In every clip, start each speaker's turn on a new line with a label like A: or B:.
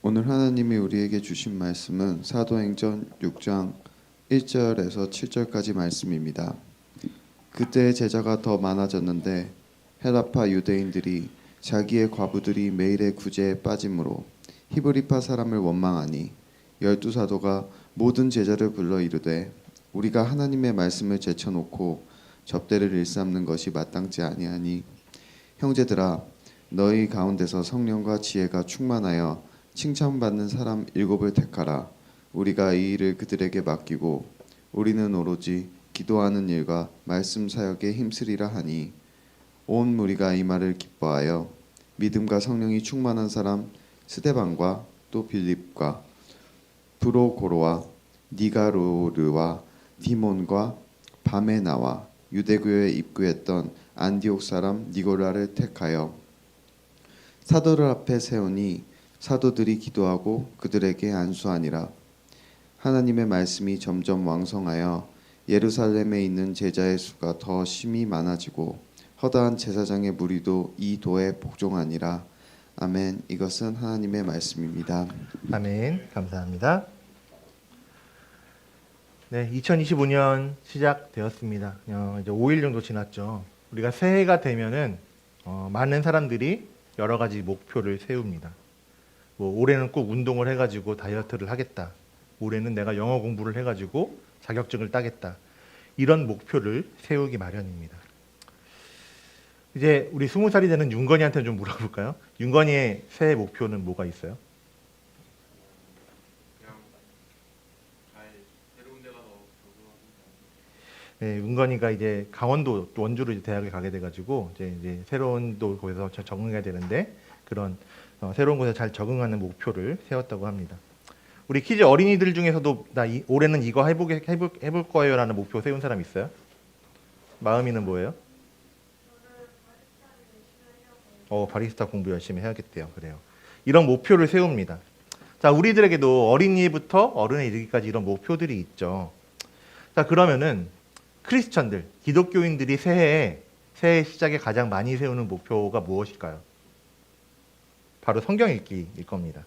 A: 오늘 하나님이 우리에게 주신 말씀은 사도행전 6장 1절에서 7절까지 말씀입니다. 그때 제자가 더 많아졌는데 헬라파 유대인들이 자기의 과부들이 매일의 구제에 빠짐으로 히브리파 사람을 원망하니 12사도가 모든 제자를 불러 이르되 우리가 하나님의 말씀을 제쳐놓고 접대를 일삼는 것이 마땅치 아니하니 형제들아 너희 가운데서 성령과 지혜가 충만하여 칭찬받는 사람 7을 택하라. 우리가 이 일을 그들에게 맡기고 우리는 오로지 기도하는 일과 말씀 사역에 힘쓰리라 하니 온 무리가 이 말을 기뻐하여 믿음과 성령이 충만한 사람 스데반과 또 빌립과 브로고로와 니가로르와 디몬과 바메나와 유대교에 입구했던 안디옥 사람 니고라를 택하여 사도들 앞에 세우니 사도들이 기도하고 그들에게 안수하니라. 하나님의 말씀이 점점 왕성하여 예루살렘에 있는 제자의 수가 더 심히 많아지고 허다한 제사장의 무리도 이 도에 복종하니라. 아멘. 이것은 하나님의 말씀입니다.
B: 아멘. 감사합니다. 네, 2025년 시작되었습니다. 이제 5일 정도 지났죠. 우리가 새해가 되면은 많은 사람들이 여러 가지 목표를 세웁니다. 뭐 올해는 꼭 운동을 해가지고 다이어트를 하겠다. 올해는 내가 영어 공부를 해가지고 자격증을 따겠다. 이런 목표를 세우기 마련입니다. 이제 우리 20살이 되는 윤건이한테 좀 물어볼까요? 윤건이의 새해 목표는 뭐가 있어요? 네, 윤건이가 이제 강원도 또 원주로 이제 대학을 가게 돼가지고 이제 새로운 또 거기서 적응해야 되는데 그런 새로운 곳에 잘 적응하는 목표를 세웠다고 합니다. 우리 키즈 어린이들 중에서도 올해는 이거 해볼 거예요라는 목표 세운 사람 있어요? 마음이는 뭐예요? 바리스타 공부 열심히 해야겠대요. 그래요. 이런 목표를 세웁니다. 자, 우리들에게도 어린이부터 어른에 이르기까지 이런 목표들이 있죠. 자, 그러면은 크리스천들, 기독교인들이 새해 시작에 가장 많이 세우는 목표가 무엇일까요? 바로 성경 읽기일 겁니다.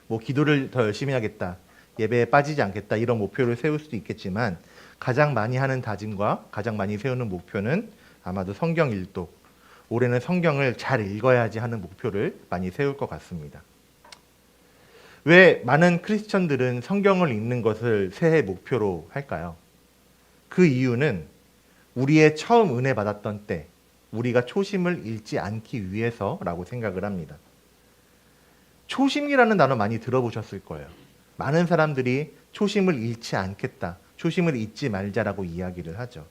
B: 뭐 기도를 더 열심히 하겠다, 예배에 빠지지 않겠다 이런 목표를 세울 수도 있겠지만 가장 많이 하는 다짐과 가장 많이 세우는 목표는 아마도 성경 일독, 올해는 성경을 잘 읽어야지 하는 목표를 많이 세울 것 같습니다. 왜 많은 크리스천들은 성경을 읽는 것을 새해 목표로 할까요? 그 이유는 우리의 처음 은혜 받았던 때 우리가 초심을 잃지 않기 위해서라고 생각을 합니다. 초심이라는 단어 많이 들어보셨을 거예요. 많은 사람들이 초심을 잃지 않겠다, 초심을 잊지 말자라고 이야기를 하죠.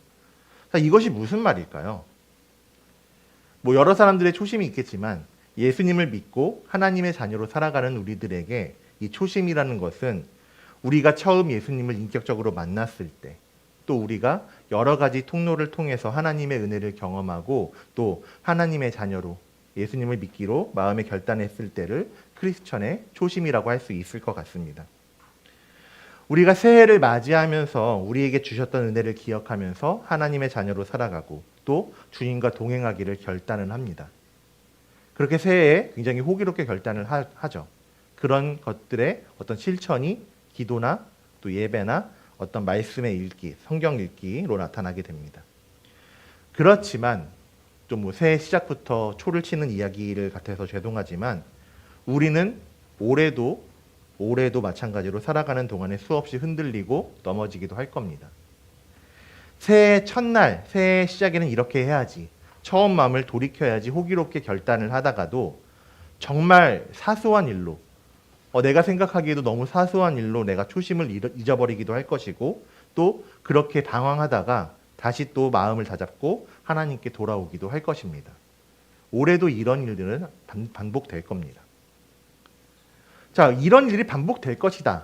B: 자, 이것이 무슨 말일까요? 뭐 여러 사람들의 초심이 있겠지만 예수님을 믿고 하나님의 자녀로 살아가는 우리들에게 이 초심이라는 것은 우리가 처음 예수님을 인격적으로 만났을 때, 또 우리가 여러 가지 통로를 통해서 하나님의 은혜를 경험하고 또 하나님의 자녀로 예수님을 믿기로 마음에 결단했을 때를 크리스천의 초심이라고 할 수 있을 것 같습니다. 우리가 새해를 맞이하면서 우리에게 주셨던 은혜를 기억하면서 하나님의 자녀로 살아가고 또 주님과 동행하기를 결단을 합니다. 그렇게 새해에 굉장히 호기롭게 결단을 하죠. 그런 것들의 어떤 실천이 기도나 또 예배나 어떤 말씀의 읽기, 성경 읽기로 나타나게 됩니다. 그렇지만 좀 뭐 새해 시작부터 초를 치는 이야기를 같아서 죄송하지만 우리는 올해도 마찬가지로 살아가는 동안에 수없이 흔들리고 넘어지기도 할 겁니다. 새해 첫날, 새해 시작에는 이렇게 해야지, 처음 마음을 돌이켜야지 호기롭게 결단을 하다가도 정말 사소한 일로 내가 생각하기에도 너무 사소한 일로 내가 초심을 잊어버리기도 할 것이고 또 그렇게 당황하다가 다시 또 마음을 다잡고 하나님께 돌아오기도 할 것입니다. 올해도 이런 일들은 반복될 겁니다. 자, 이런 일이 반복될 것이다.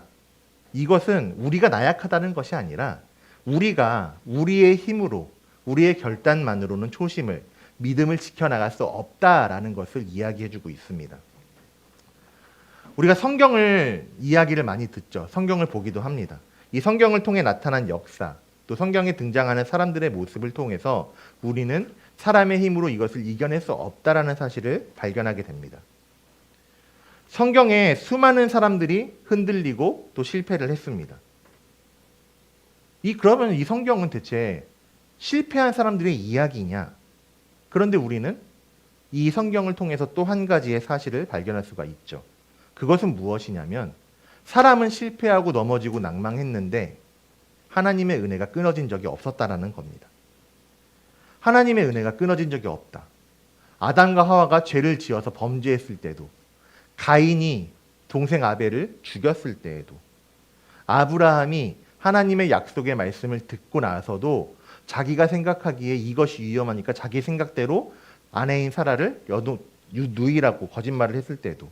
B: 이것은 우리가 나약하다는 것이 아니라 우리가 우리의 힘으로, 우리의 결단만으로는 초심을, 믿음을 지켜나갈 수 없다라는 것을 이야기해주고 있습니다. 우리가 성경을 이야기를 많이 듣죠. 성경을 보기도 합니다. 이 성경을 통해 나타난 역사, 또 성경에 등장하는 사람들의 모습을 통해서 우리는 사람의 힘으로 이것을 이겨낼 수 없다라는 사실을 발견하게 됩니다. 성경에 수많은 사람들이 흔들리고 또 실패를 했습니다. 그러면 이 성경은 대체 실패한 사람들의 이야기냐? 그런데 우리는 이 성경을 통해서 또 한 가지의 사실을 발견할 수가 있죠. 그것은 무엇이냐면 사람은 실패하고 넘어지고 낭망했는데 하나님의 은혜가 끊어진 적이 없었다라는 겁니다. 하나님의 은혜가 끊어진 적이 없다. 아담과 하와가 죄를 지어서 범죄했을 때도, 가인이 동생 아벨을 죽였을 때에도, 아브라함이 하나님의 약속의 말씀을 듣고 나서도 자기가 생각하기에 이것이 위험하니까 자기 생각대로 아내인 사라를 누이라고 거짓말을 했을 때도,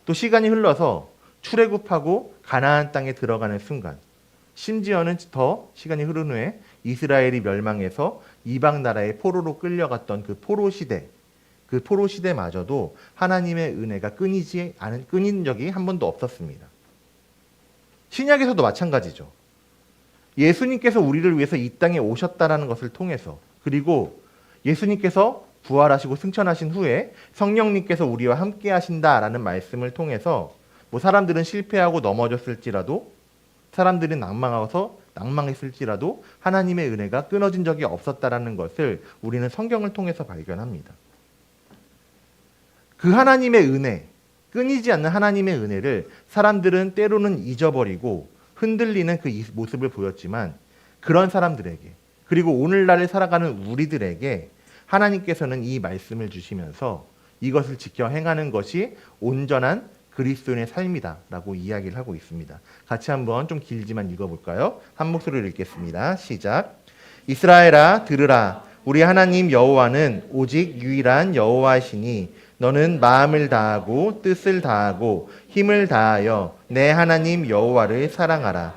B: 또 시간이 흘러서 출애굽하고 가나안 땅에 들어가는 순간, 심지어는 더 시간이 흐른 후에 이스라엘이 멸망해서 이방 나라의 포로로 끌려갔던 그 포로 시대마저도 하나님의 은혜가 끊인 적이 한 번도 없었습니다. 신약에서도 마찬가지죠. 예수님께서 우리를 위해서 이 땅에 오셨다라는 것을 통해서, 그리고 예수님께서 부활하시고 승천하신 후에 성령님께서 우리와 함께 하신다라는 말씀을 통해서 사람들은 실패하고 넘어졌을지라도, 사람들이 낭망했을지라도 하나님의 은혜가 끊어진 적이 없었다라는 것을 우리는 성경을 통해서 발견합니다. 그 하나님의 은혜, 끊이지 않는 하나님의 은혜를 사람들은 때로는 잊어버리고 흔들리는 그 모습을 보였지만, 그런 사람들에게, 그리고 오늘날을 살아가는 우리들에게 하나님께서는 이 말씀을 주시면서 이것을 지켜 행하는 것이 온전한 그리스도인의 삶이다라고 이야기를 하고 있습니다. 같이 한번 좀 길지만 읽어볼까요? 한 목소리로 읽겠습니다. 시작. 이스라엘아 들으라. 우리 하나님 여호와는 오직 유일한 여호와시니 너는 마음을 다하고 뜻을 다하고 힘을 다하여 내 하나님 여호와를 사랑하라.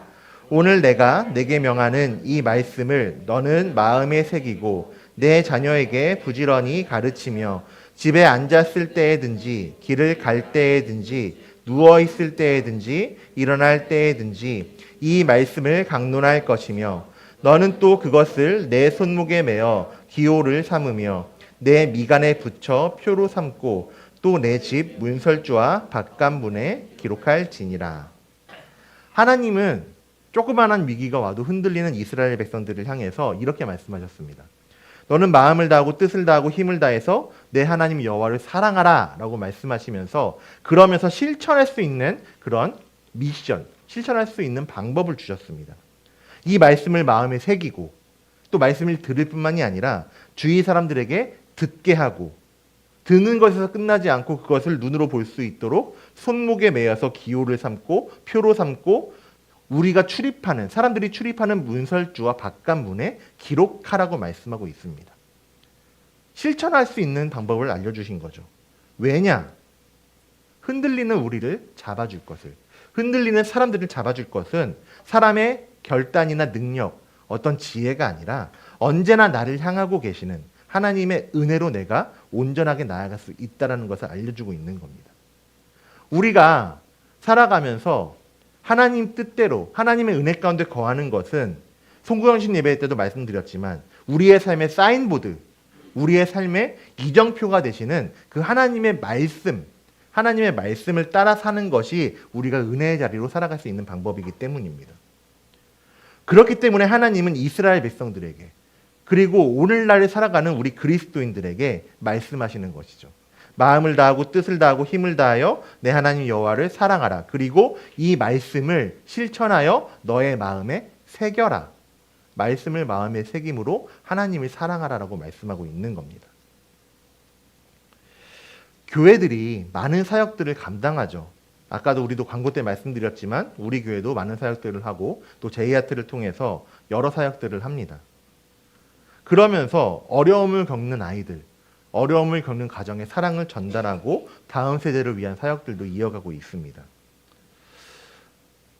B: 오늘 내가 내게 명하는 이 말씀을 너는 마음에 새기고 내 자녀에게 부지런히 가르치며 집에 앉았을 때에든지 길을 갈 때에든지 누워 있을 때에든지 일어날 때에든지 이 말씀을 강론할 것이며 너는 또 그것을 내 손목에 매어 기호를 삼으며 내 미간에 붙여 표로 삼고 또 내 집 문설주와 바깥문에 기록할지니라. 하나님은 조그마한 위기가 와도 흔들리는 이스라엘 백성들을 향해서 이렇게 말씀하셨습니다. 너는 마음을 다하고 뜻을 다하고 힘을 다해서 내 하나님 여호와를 사랑하라 라고 말씀하시면서, 그러면서 실천할 수 있는 그런 미션, 실천할 수 있는 방법을 주셨습니다. 이 말씀을 마음에 새기고 또 말씀을 들을 뿐만이 아니라 주위 사람들에게 듣게 하고, 듣는 것에서 끝나지 않고 그것을 눈으로 볼 수 있도록 손목에 매어서 기호를 삼고 표로 삼고 사람들이 출입하는 문설주와 바깥문에 기록하라고 말씀하고 있습니다. 실천할 수 있는 방법을 알려주신 거죠. 왜냐? 흔들리는 우리를 잡아줄 것을, 흔들리는 사람들을 잡아줄 것은 사람의 결단이나 능력, 어떤 지혜가 아니라 언제나 나를 향하고 계시는 하나님의 은혜로 내가 온전하게 나아갈 수 있다는 것을 알려주고 있는 겁니다. 우리가 살아가면서 하나님 뜻대로 하나님의 은혜 가운데 거하는 것은 송구영신 예배 때도 말씀드렸지만 우리의 삶의 사인보드, 우리의 삶의 이정표가 되시는 그 하나님의 말씀을 따라 사는 것이 우리가 은혜의 자리로 살아갈 수 있는 방법이기 때문입니다. 그렇기 때문에 하나님은 이스라엘 백성들에게, 그리고 오늘날에 살아가는 우리 그리스도인들에게 말씀하시는 것이죠. 마음을 다하고 뜻을 다하고 힘을 다하여 내 하나님 여호와를 사랑하라. 그리고 이 말씀을 실천하여 너의 마음에 새겨라. 말씀을 마음에 새김으로 하나님을 사랑하라라고 말씀하고 있는 겁니다. 교회들이 많은 사역들을 감당하죠. 아까도 우리도 광고 때 말씀드렸지만 우리 교회도 많은 사역들을 하고 또 제이아트를 통해서 여러 사역들을 합니다. 그러면서 어려움을 겪는 아이들, 어려움을 겪는 가정에 사랑을 전달하고 다음 세대를 위한 사역들도 이어가고 있습니다.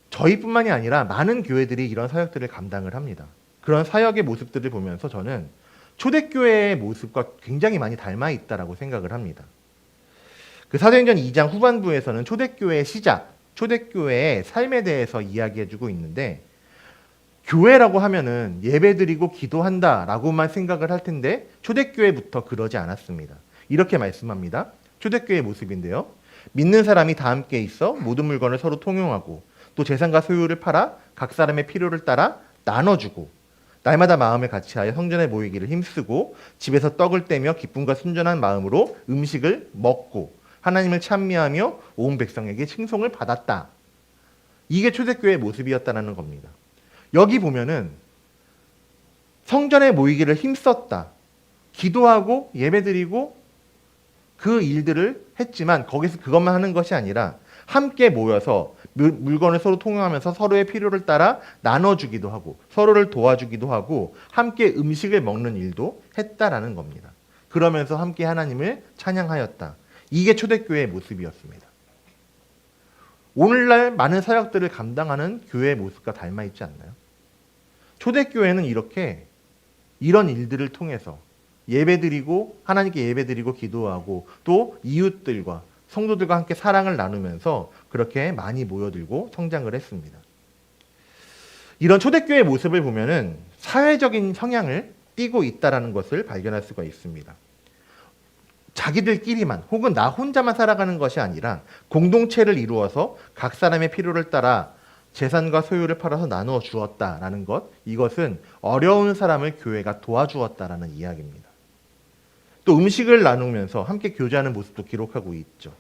B: 저희뿐만이 아니라 많은 교회들이 이런 사역들을 감당을 합니다. 그런 사역의 모습들을 보면서 저는 초대교회의 모습과 굉장히 많이 닮아 있다고 생각을 합니다. 그 사도행전 2장 후반부에서는 초대교회의 시작, 초대교회의 삶에 대해서 이야기해주고 있는데, 교회라고 하면은 예배드리고 기도한다라고만 생각을 할 텐데 초대교회부터 그러지 않았습니다. 이렇게 말씀합니다. 초대교회의 모습인데요. 믿는 사람이 다 함께 있어 모든 물건을 서로 통용하고 또 재산과 소유를 팔아 각 사람의 필요를 따라 나눠주고 날마다 마음을 같이하여 성전에 모이기를 힘쓰고 집에서 떡을 떼며 기쁨과 순전한 마음으로 음식을 먹고 하나님을 찬미하며 온 백성에게 칭송을 받았다. 이게 초대교회의 모습이었다는 겁니다. 여기 보면은 성전에 모이기를 힘썼다. 기도하고 예배드리고 그 일들을 했지만 거기서 그것만 하는 것이 아니라 함께 모여서 물건을 서로 통용하면서 서로의 필요를 따라 나눠주기도 하고 서로를 도와주기도 하고 함께 음식을 먹는 일도 했다라는 겁니다. 그러면서 함께 하나님을 찬양하였다. 이게 초대교회의 모습이었습니다. 오늘날 많은 사역들을 감당하는 교회의 모습과 닮아 있지 않나요? 초대교회는 이렇게 이런 일들을 통해서 예배드리고 하나님께 예배드리고 기도하고 또 이웃들과 성도들과 함께 사랑을 나누면서 그렇게 많이 모여들고 성장을 했습니다. 이런 초대교회의 모습을 보면은 사회적인 성향을 띠고 있다라는 것을 발견할 수가 있습니다. 자기들끼리만 혹은 나 혼자만 살아가는 것이 아니라 공동체를 이루어서 각 사람의 필요를 따라 재산과 소유를 팔아서 나누어 주었다라는 것, 이것은 어려운 사람을 교회가 도와주었다라는 이야기입니다. 또 음식을 나누면서 함께 교제하는 모습도 기록하고 있죠.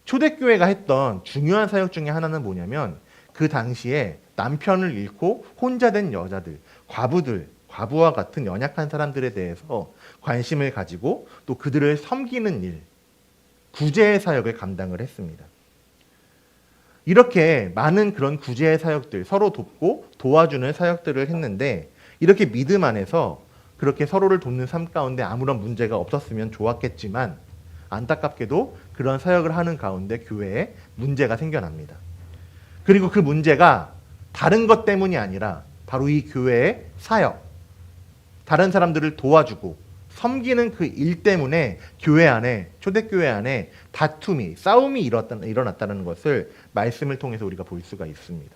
B: 초대교회가 했던 중요한 사역 중에 하나는 뭐냐면 그 당시에 남편을 잃고 혼자 된 여자들, 과부들, 과부와 같은 연약한 사람들에 대해서 관심을 가지고 또 그들을 섬기는 일, 구제의 사역을 감당을 했습니다. 이렇게 많은 그런 구제의 사역들, 서로 돕고 도와주는 사역들을 했는데 이렇게 믿음 안에서 그렇게 서로를 돕는 삶 가운데 아무런 문제가 없었으면 좋았겠지만 안타깝게도 그런 사역을 하는 가운데 교회에 문제가 생겨납니다. 그리고 그 문제가 다른 것 때문이 아니라 바로 이 교회의 사역, 다른 사람들을 도와주고 섬기는 그 일 때문에 교회 안에, 초대교회 안에 다툼이, 싸움이 일어났다는 것을 말씀을 통해서 우리가 볼 수가 있습니다.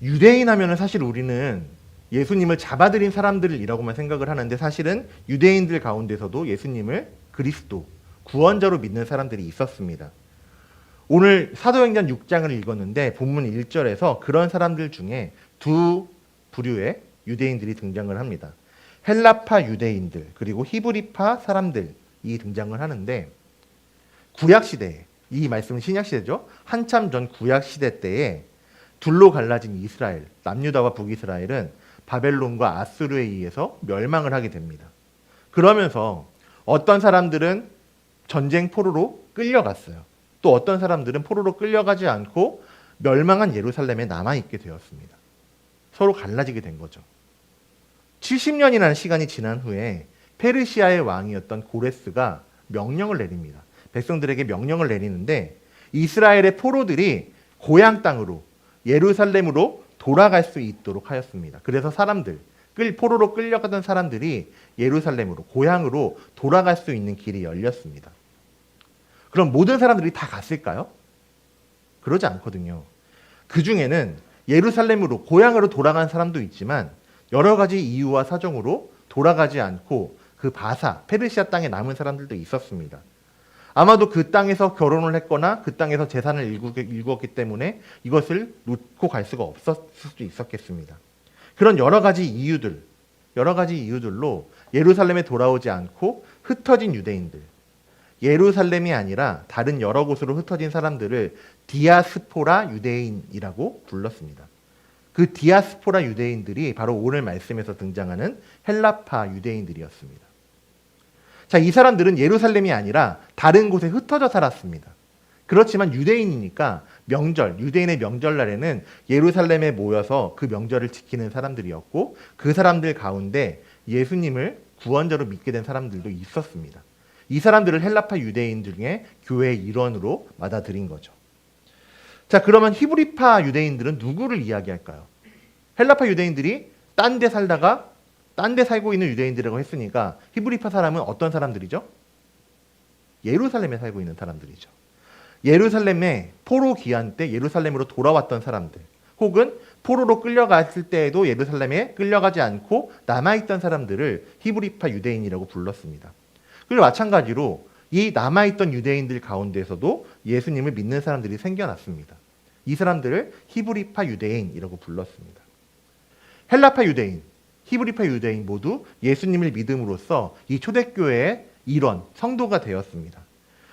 B: 유대인 하면은 사실 우리는 예수님을 잡아들인 사람들이라고만 생각을 하는데 사실은 유대인들 가운데서도 예수님을 그리스도, 구원자로 믿는 사람들이 있었습니다. 오늘 사도행전 6장을 읽었는데 본문 1절에서 그런 사람들 중에 두 부류의 유대인들이 등장을 합니다. 헬라파 유대인들 그리고 히브리파 사람들이 등장을 하는데 구약시대에, 이 말씀은 신약시대죠. 한참 전 구약시대 때에 둘로 갈라진 이스라엘, 남유다와 북이스라엘은 바벨론과 아수르에 의해서 멸망을 하게 됩니다. 그러면서 어떤 사람들은 전쟁 포로로 끌려갔어요. 또 어떤 사람들은 포로로 끌려가지 않고 멸망한 예루살렘에 남아있게 되었습니다. 서로 갈라지게 된 거죠. 70년이라는 시간이 지난 후에 페르시아의 왕이었던 고레스가 명령을 내립니다. 백성들에게 명령을 내리는데 이스라엘의 포로들이 고향 땅으로 예루살렘으로 돌아갈 수 있도록 하였습니다. 그래서 사람들, 포로로 끌려가던 사람들이 예루살렘으로, 고향으로 돌아갈 수 있는 길이 열렸습니다. 그럼 모든 사람들이 다 갔을까요? 그러지 않거든요. 그 중에는 예루살렘으로, 고향으로 돌아간 사람도 있지만 여러 가지 이유와 사정으로 돌아가지 않고 그 바사, 페르시아 땅에 남은 사람들도 있었습니다. 아마도 그 땅에서 결혼을 했거나 그 땅에서 재산을 일구었기 때문에 이것을 놓고 갈 수가 없었을 수도 있었겠습니다. 그런 여러 가지 이유들로 예루살렘에 돌아오지 않고 흩어진 유대인들, 예루살렘이 아니라 다른 여러 곳으로 흩어진 사람들을 디아스포라 유대인이라고 불렀습니다. 그 디아스포라 유대인들이 바로 오늘 말씀에서 등장하는 헬라파 유대인들이었습니다. 자, 이 사람들은 예루살렘이 아니라 다른 곳에 흩어져 살았습니다. 그렇지만 유대인이니까 유대인의 명절날에는 예루살렘에 모여서 그 명절을 지키는 사람들이었고 그 사람들 가운데 예수님을 구원자로 믿게 된 사람들도 있었습니다. 이 사람들을 헬라파 유대인 중에 교회의 일원으로 받아들인 거죠. 자, 그러면 히브리파 유대인들은 누구를 이야기할까요? 헬라파 유대인들이 딴 데 살고 있는 유대인들이라고 했으니까 히브리파 사람은 어떤 사람들이죠? 예루살렘에 살고 있는 사람들이죠. 예루살렘에 포로 귀환 때 예루살렘으로 돌아왔던 사람들, 혹은 포로로 끌려갔을 때에도 예루살렘에 끌려가지 않고 남아있던 사람들을 히브리파 유대인이라고 불렀습니다. 그리고 마찬가지로 이 남아있던 유대인들 가운데서도 예수님을 믿는 사람들이 생겨났습니다. 이 사람들을 히브리파 유대인이라고 불렀습니다. 헬라파 유대인, 히브리파 유대인 모두 예수님을 믿음으로써 이 초대교회의 일원, 성도가 되었습니다.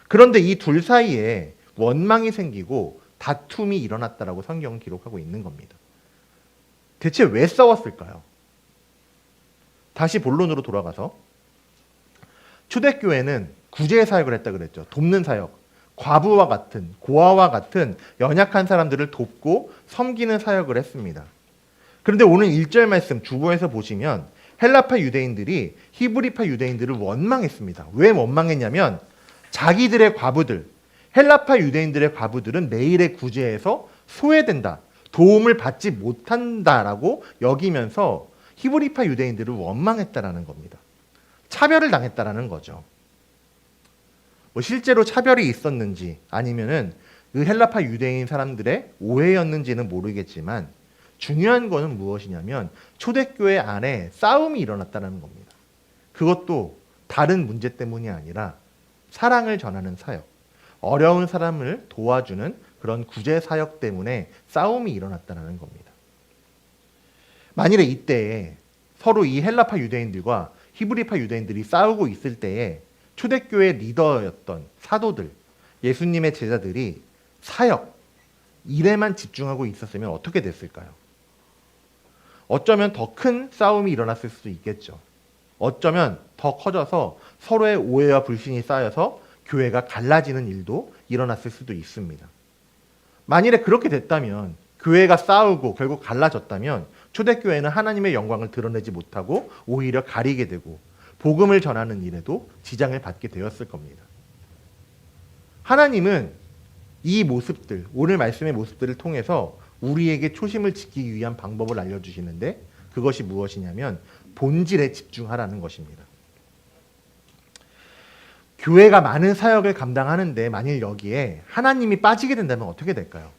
B: 그런데 이 둘 사이에 원망이 생기고 다툼이 일어났다라고 성경은 기록하고 있는 겁니다. 대체 왜 싸웠을까요? 다시 본론으로 돌아가서 초대교회는 구제 사역을 했다 그랬죠. 돕는 사역, 과부와 같은, 고아와 같은 연약한 사람들을 돕고 섬기는 사역을 했습니다. 그런데 오늘 1절 말씀 주보에서 보시면 헬라파 유대인들이 히브리파 유대인들을 원망했습니다. 왜 원망했냐면 자기들의 과부들, 헬라파 유대인들의 과부들은 매일의 구제에서 소외된다, 도움을 받지 못한다라고 여기면서 히브리파 유대인들을 원망했다라는 겁니다. 차별을 당했다라는 거죠. 뭐 실제로 차별이 있었는지 아니면은 그 헬라파 유대인 사람들의 오해였는지는 모르겠지만 중요한 거는 무엇이냐면 초대교회 안에 싸움이 일어났다는 겁니다. 그것도 다른 문제 때문이 아니라 사랑을 전하는 사역, 어려운 사람을 도와주는 그런 구제 사역 때문에 싸움이 일어났다는 겁니다. 만일에 이때에 서로 이 헬라파 유대인들과 히브리파 유대인들이 싸우고 있을 때에 초대교회 리더였던 사도들, 예수님의 제자들이 사역, 일에만 집중하고 있었으면 어떻게 됐을까요? 어쩌면 더 큰 싸움이 일어났을 수도 있겠죠. 어쩌면 더 커져서 서로의 오해와 불신이 쌓여서 교회가 갈라지는 일도 일어났을 수도 있습니다. 만일에 그렇게 됐다면, 교회가 싸우고 결국 갈라졌다면 초대교회는 하나님의 영광을 드러내지 못하고 오히려 가리게 되고 복음을 전하는 일에도 지장을 받게 되었을 겁니다. 하나님은 이 모습들, 오늘 말씀의 모습들을 통해서 우리에게 초심을 지키기 위한 방법을 알려주시는데 그것이 무엇이냐면 본질에 집중하라는 것입니다. 교회가 많은 사역을 감당하는데 만일 여기에 하나님이 빠지게 된다면 어떻게 될까요?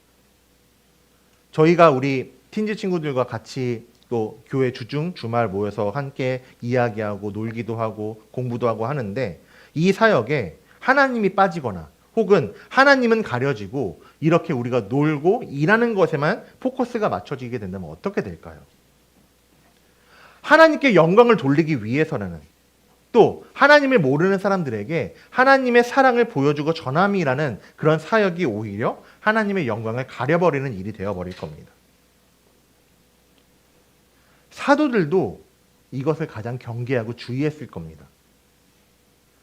B: 저희가 우리 틴즈 친구들과 같이 또 교회 주중 주말 모여서 함께 이야기하고 놀기도 하고 공부도 하고 하는데 이 사역에 하나님이 빠지거나 혹은 하나님은 가려지고 이렇게 우리가 놀고 일하는 것에만 포커스가 맞춰지게 된다면 어떻게 될까요? 하나님께 영광을 돌리기 위해서는 또 하나님을 모르는 사람들에게 하나님의 사랑을 보여주고 전함이라는 그런 사역이 오히려 하나님의 영광을 가려버리는 일이 되어버릴 겁니다. 사도들도 이것을 가장 경계하고 주의했을 겁니다.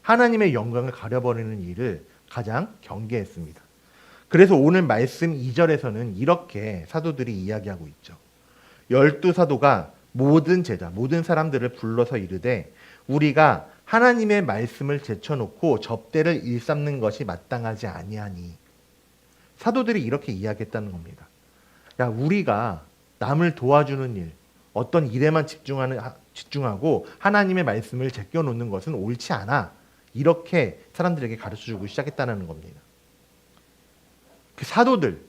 B: 하나님의 영광을 가려버리는 일을 가장 경계했습니다. 그래서 오늘 말씀 2절에서는 이렇게 사도들이 이야기하고 있죠. 12사도가 모든 제자, 모든 사람들을 불러서 이르되 우리가 하나님의 말씀을 제쳐놓고 접대를 일삼는 것이 마땅하지 아니하니. 사도들이 이렇게 이야기했다는 겁니다. 야, 우리가 남을 도와주는 일, 어떤 일에만 집중하고 하나님의 말씀을 제껴놓는 것은 옳지 않아. 이렇게 사람들에게 가르쳐주고 시작했다는 겁니다. 그 사도들,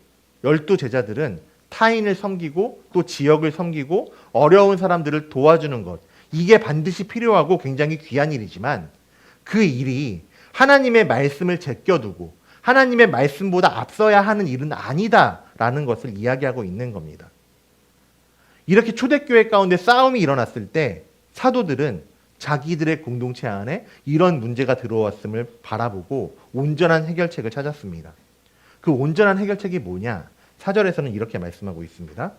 B: 12제자들은 타인을 섬기고 또 지역을 섬기고 어려운 사람들을 도와주는 것, 이게 반드시 필요하고 굉장히 귀한 일이지만 그 일이 하나님의 말씀을 제껴두고 하나님의 말씀보다 앞서야 하는 일은 아니다라는 것을 이야기하고 있는 겁니다. 이렇게 초대교회 가운데 싸움이 일어났을 때 사도들은 자기들의 공동체 안에 이런 문제가 들어왔음을 바라보고 온전한 해결책을 찾았습니다. 그 온전한 해결책이 뭐냐? 4절에서는 이렇게 말씀하고 있습니다.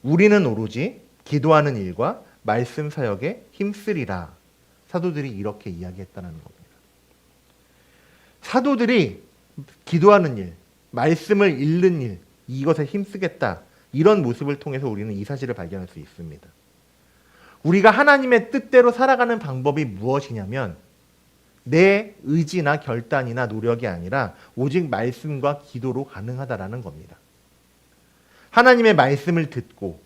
B: 우리는 오로지 기도하는 일과 말씀 사역에 힘쓰리라. 사도들이 이렇게 이야기했다는 겁니다. 사도들이 기도하는 일, 말씀을 읽는 일, 이것에 힘쓰겠다. 이런 모습을 통해서 우리는 이 사실을 발견할 수 있습니다. 우리가 하나님의 뜻대로 살아가는 방법이 무엇이냐면 내 의지나 결단이나 노력이 아니라 오직 말씀과 기도로 가능하다라는 겁니다. 하나님의 말씀을 듣고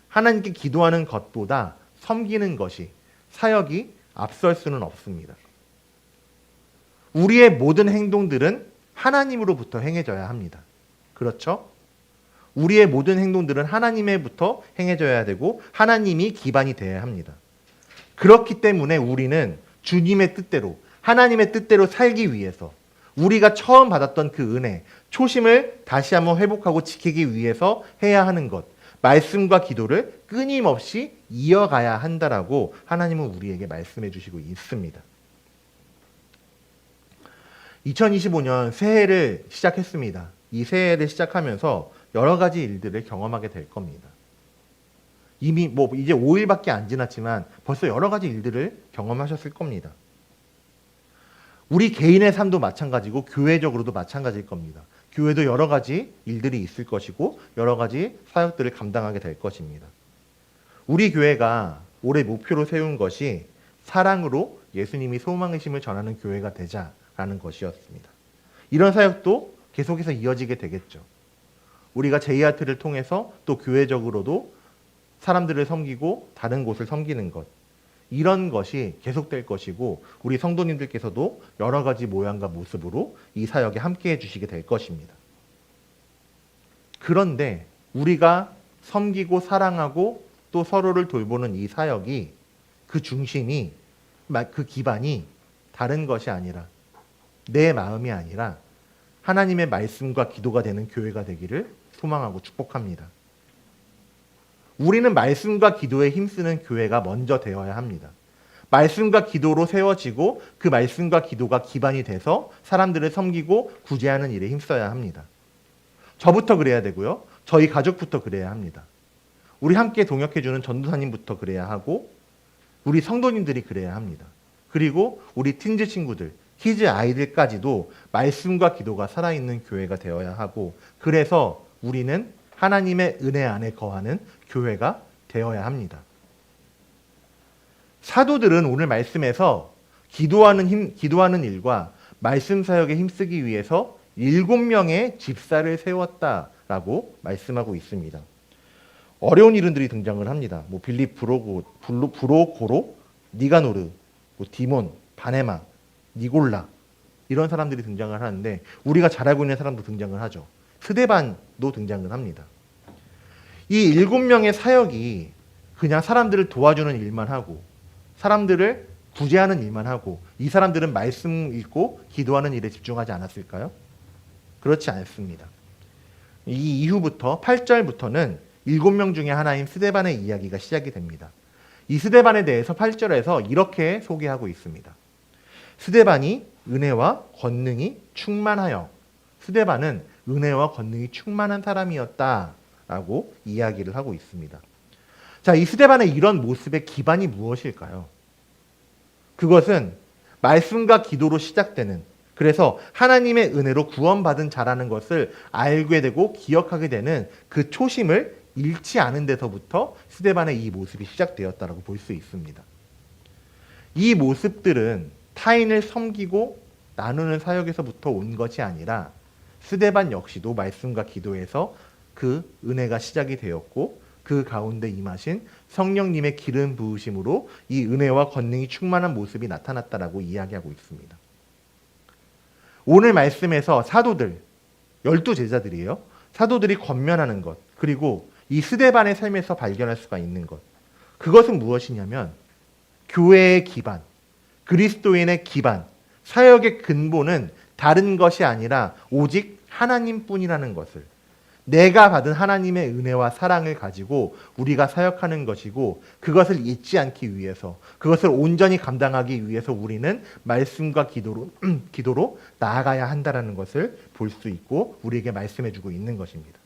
B: 하나님께 기도하는 것보다 섬기는 것이 사역이 앞설 수는 없습니다. 우리의 모든 행동들은 하나님으로부터 행해져야 합니다. 그렇죠? 우리의 모든 행동들은 하나님에부터 행해져야 되고 하나님이 기반이 되어야 합니다. 그렇기 때문에 우리는 주님의 뜻대로 하나님의 뜻대로 살기 위해서 우리가 처음 받았던 그 은혜, 초심을 다시 한번 회복하고 지키기 위해서 해야 하는 것, 말씀과 기도를 끊임없이 이어가야 한다라고 하나님은 우리에게 말씀해 주시고 있습니다. 2025년 새해를 시작했습니다. 이 새해를 시작하면서 여러 가지 일들을 경험하게 될 겁니다. 이미 이제 5일밖에 안 지났지만 벌써 여러 가지 일들을 경험하셨을 겁니다. 우리 개인의 삶도 마찬가지고 교회적으로도 마찬가지일 겁니다. 교회도 여러 가지 일들이 있을 것이고 여러 가지 사역들을 감당하게 될 것입니다. 우리 교회가 올해 목표로 세운 것이 사랑으로 예수님이 소망의심을 전하는 교회가 되자라는 것이었습니다. 이런 사역도 계속해서 이어지게 되겠죠. 우리가 제이아트를 통해서 또 교회적으로도 사람들을 섬기고 다른 곳을 섬기는 것, 이런 것이 계속될 것이고 우리 성도님들께서도 여러 가지 모양과 모습으로 이 사역에 함께해 주시게 될 것입니다. 그런데 우리가 섬기고 사랑하고 또 서로를 돌보는 이 사역이 그 중심이, 그 기반이 다른 것이 아니라 내 마음이 아니라 하나님의 말씀과 기도가 되는 교회가 되기를 소망하고 축복합니다. 우리는 말씀과 기도에 힘쓰는 교회가 먼저 되어야 합니다. 말씀과 기도로 세워지고 그 말씀과 기도가 기반이 돼서 사람들을 섬기고 구제하는 일에 힘써야 합니다. 저부터 그래야 되고요. 저희 가족부터 그래야 합니다. 우리 함께 동역해주는 전도사님부터 그래야 하고 우리 성도님들이 그래야 합니다. 그리고 우리 틴즈 친구들, 키즈 아이들까지도 말씀과 기도가 살아있는 교회가 되어야 하고 그래서 우리는 하나님의 은혜 안에 거하는 교회가 되어야 합니다. 사도들은 오늘 말씀에서 기도하는 일과 말씀 사역에 힘쓰기 위해서 7명의 집사를 세웠다라고 말씀하고 있습니다. 어려운 이름들이 등장을 합니다. 빌립 브로고로, 니가노르, 디몬, 바네마, 니골라 이런 사람들이 등장을 하는데 우리가 잘 알고 있는 사람도 등장을 하죠. 스데반도 등장을 합니다. 이 7명의 사역이 그냥 사람들을 도와주는 일만 하고 사람들을 구제하는 일만 하고 이 사람들은 말씀 읽고 기도하는 일에 집중하지 않았을까요? 그렇지 않습니다. 이 이후부터 8절부터는 7명 중에 하나인 스데반의 이야기가 시작이 됩니다. 이 스데반에 대해서 8절에서 이렇게 소개하고 있습니다. 스데반이 은혜와 권능이 충만하여 스데반은 은혜와 권능이 충만한 사람이었다라고 이야기를 하고 있습니다. 자, 이 스데반의 이런 모습의 기반이 무엇일까요? 그것은 말씀과 기도로 시작되는 그래서 하나님의 은혜로 구원받은 자라는 것을 알게 되고 기억하게 되는 그 초심을 잃지 않은 데서부터 스데반의 이 모습이 시작되었다라고 볼 수 있습니다. 이 모습들은 타인을 섬기고 나누는 사역에서부터 온 것이 아니라 스데반 역시도 말씀과 기도에서 그 은혜가 시작이 되었고 그 가운데 임하신 성령님의 기름 부으심으로 이 은혜와 권능이 충만한 모습이 나타났다라고 이야기하고 있습니다. 오늘 말씀에서 사도들, 12제자들이에요. 사도들이 권면하는 것, 그리고 이 스데반의 삶에서 발견할 수가 있는 것. 그것은 무엇이냐면 교회의 기반, 그리스도인의 기반, 사역의 근본은 다른 것이 아니라 오직 하나님뿐이라는 것을 내가 받은 하나님의 은혜와 사랑을 가지고 우리가 사역하는 것이고 그것을 잊지 않기 위해서 그것을 온전히 감당하기 위해서 우리는 말씀과 기도로 나아가야 한다는 것을 볼 수 있고 우리에게 말씀해주고 있는 것입니다.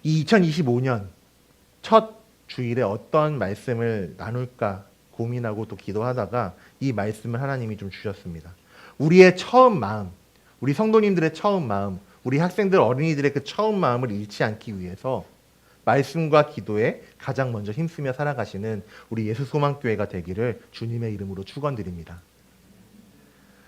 B: 이 2025년 첫 주일에 어떤 말씀을 나눌까 고민하고 또 기도하다가 이 말씀을 하나님이 좀 주셨습니다. 우리의 처음 마음, 우리 성도님들의 처음 마음, 우리 학생들, 어린이들의 그 처음 마음을 잃지 않기 위해서 말씀과 기도에 가장 먼저 힘쓰며 살아가시는 우리 예수소망교회가 되기를 주님의 이름으로 축원드립니다.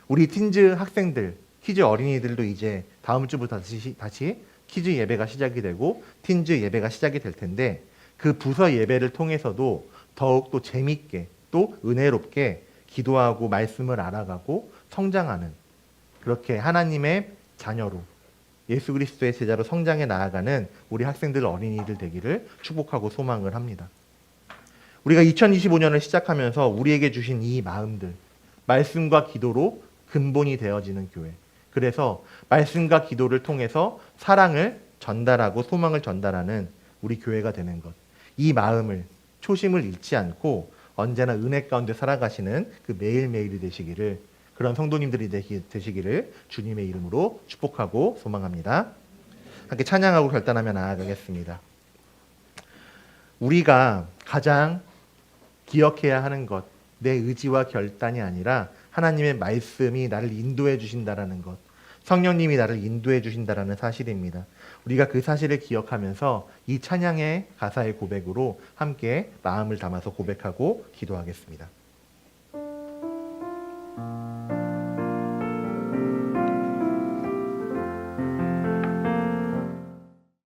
B: 우리 틴즈 학생들, 키즈 어린이들도 이제 다음 주부터 다시 키즈 예배가 시작이 되고 틴즈 예배가 시작이 될 텐데 그 부서 예배를 통해서도 더욱 또 재밌게 또 은혜롭게 기도하고 말씀을 알아가고 성장하는 그렇게 하나님의 자녀로 예수 그리스도의 제자로 성장해 나아가는 우리 학생들 어린이들 되기를 축복하고 소망을 합니다. 우리가 2025년을 시작하면서 우리에게 주신 이 마음들 말씀과 기도로 근본이 되어지는 교회. 그래서 말씀과 기도를 통해서 사랑을 전달하고 소망을 전달하는 우리 교회가 되는 것. 이 마음을, 초심을 잃지 않고 언제나 은혜 가운데 살아가시는 그 매일매일이 되시기를, 그런 성도님들이 되시기를 주님의 이름으로 축복하고 소망합니다. 함께 찬양하고 결단하며 나아가겠습니다. 우리가 가장 기억해야 하는 것, 내 의지와 결단이 아니라 하나님의 말씀이 나를 인도해 주신다라는 것, 성령님이 나를 인도해 주신다라는 사실입니다. 우리가 그 사실을 기억하면서 이 찬양의 가사의 고백으로 함께 마음을 담아서 고백하고 기도하겠습니다.